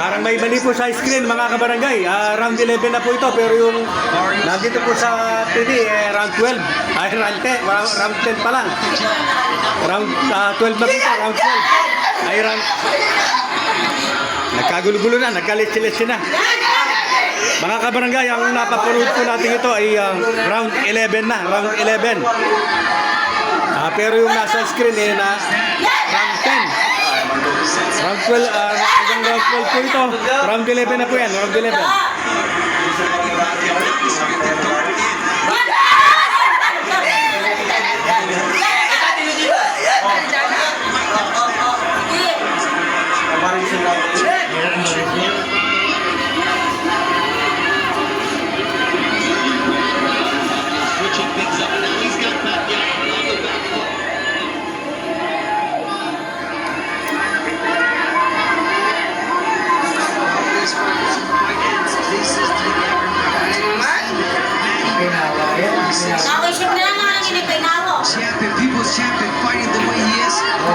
Parang may mali po sa screen mga kabarangay. Round 11 na po ito pero yung nandito po sa PD round 12. Ay round 10 pa lang. Round 12 na po ito, round 12. Ay round nagkagulo-gulo na, nagkalit-silit na. Mga kabarangay, ang napapanood po natin ito ay round 11 na, round 11. Pero yung nasa screen na round 10. Round 12, hanggang round 12 po ito. Round 11 na po yan, round 11.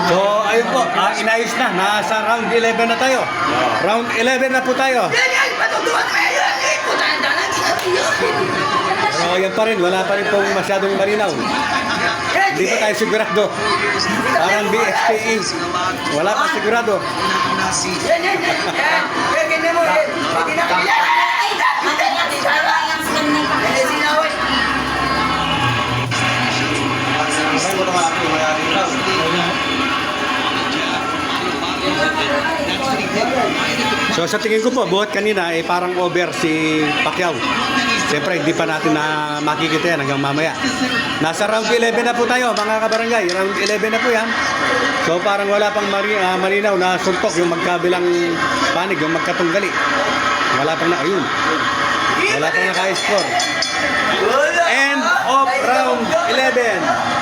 So, ayun po, inayos na. Nasa round 11 na tayo. Round 11 na po tayo. Pero yan pa rin, wala pa rin pong masyadong malinaw. Hindi pa tayo sigurado. Parang BSPE. Wala pa sigurado. So sa tingin ko po, buhat kanina parang over si Pacquiao. Siyempre hindi pa natin na makikita yan hanggang mamaya. Nasa round 11 na po tayo mga kabarangay. Round 11 na po yan. So parang wala pang malinaw na suntok yung magkabilang panig, yung magkatunggali. Wala pang na, ayun. Wala pang naka-score. End of round 11.